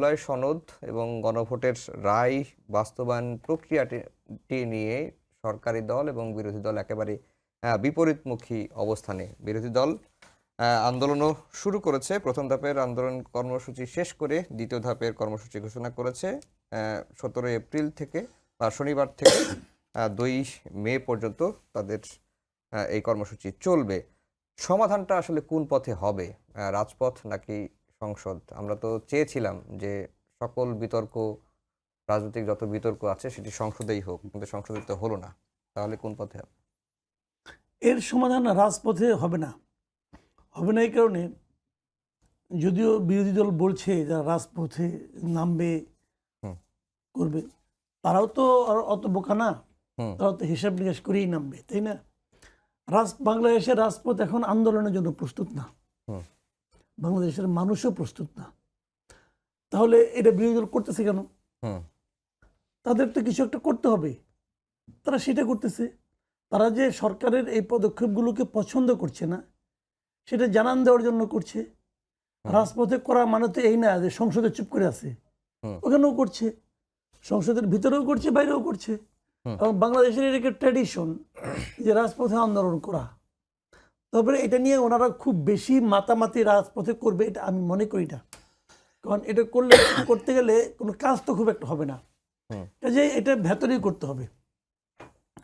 জুলাই সনদ এবং গণভোটের রায় বাস্তবায়ন প্রক্রিয়াটি নিয়ে সরকারি দল এবং বিরোধী দল একেবারে বিপরীতমুখী অবস্থানে। বিরোধী দল আন্দোলনও শুরু করেছে। প্রথম ধাপের আন্দোলন কর্মসূচি শেষ করে দ্বিতীয় ধাপের কর্মসূচি ঘোষণা করেছে 17 এপ্রিল থেকে বা শনিবার থেকে 2 মে পর্যন্ত তাদের এই কর্মসূচি চলবে। সমাধানটা আসলে কোন পথে হবে, রাজপথ নাকি সংসদ? আমরা তো চেয়েছিলাম যে সকল বিতর্ক, রাজনৈতিক যত বিতর্ক আছে সেটি সংসদেই হোক, কিন্তু সংসদে তো হলো না। তাহলে কোন পথে হবে? এর সমাধান রাজপথে হবে না। হবে না এই কারণে, যদিও বিরোধী দল বলছে যারা রাজপথে নামবে করবে, তারাও তো আর অত বোকা না, তারাও তো হিসাব নিকাশ করেই নামবে, তাই না? বাংলাদেশের রাজপথ এখন আন্দোলনের জন্য প্রস্তুত না, বাংলাদেশের মানুষও প্রস্তুত না। তাহলে এটা বিরোধী দল করতেছে কেন? তাদের তো কিছু একটা করতে হবে, তারা সেটা করতেছে। তারা যে সরকারের এই পদক্ষেপগুলোকে পছন্দ করছে না সেটা জানান দেওয়ার জন্য করছে। রাজপথে করা মানে তো এই না যে সংসদে চুপ করে আছে, ওখানেও করছে, সংসদের ভিতরেও করছে, বাইরেও করছে। এবং বাংলাদেশের এটা একটা ট্র্যাডিশন যে রাজপথে আন্দোলন করা। তবে এটা নিয়ে ওনারা খুব বেশি মাতামাতি রাজপথে করবে এটা আমি মনে করি না, কারণ এটা করতে গেলে কোনো কাজ তো খুব একটা হবে না, যে এটা ভেতরেই করতে হবে।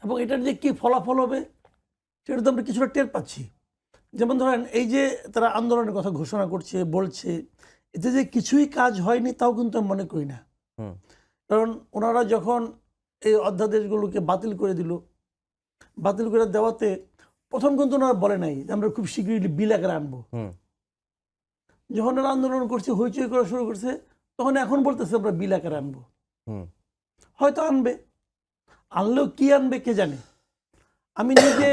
এবং এটার যে কি ফলাফল হবে সেটা তো আমরা কিছুটা টের পাচ্ছি। যেমন ধরেন এই যে তারা আন্দোলনের কথা ঘোষণা করছে, বলছে, এতে যে কিছুই কাজ হয়নি তাও কিন্তু আমি মনে করি না। কারণ ওনারা যখন এই অধ্যাদেশগুলোকে বাতিল করে দিল, বাতিল করে দেওয়াতে প্রথম কিন্তু ওনারা বলে নাই যে আমরা খুব শীঘ্রই বিল আকারে আনবো। যখন ওরা আন্দোলন করছে, হইচই করা শুরু করছে, তখন এখন বলতেছে আমরা বিল আকারে আনবো। হয়তো আনবে, আনলেও কি আনবে কে জানে। আমি নিজে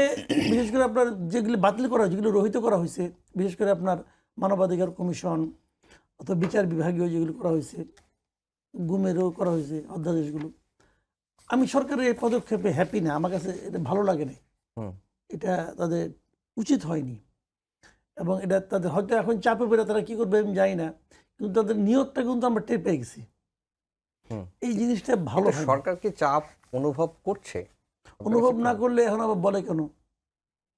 বিশেষ করে আপনার যেগুলি বাতিল করা হয়েছে, যেগুলো রহিত করা হয়েছে, বিশেষ করে আপনার মানবাধিকার কমিশন অথবা বিচার বিভাগীয় যেগুলো করা হয়েছে, গুমেরও করা হয়েছে অধ্যাদেশগুলো, আমি সরকারের এই পদক্ষেপে হ্যাপি না, আমার কাছে এটা ভালো লাগে না, এটা তাদের উচিত হয়নি। এবং এটা তাদের হয়তো এখন চাপে পেরে তারা কি করবে আমি জানি না, কিন্তু তাদের নিয়তটা কিন্তু আমরা টের পেয়ে গেছি। এই জিনিসটা ভালো। সরকার কি চাপ অনুভব করছে? অনুভব না করলে এখন আবার বলে কেন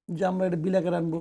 যে আমরা এটা বিল আকারে আনবো?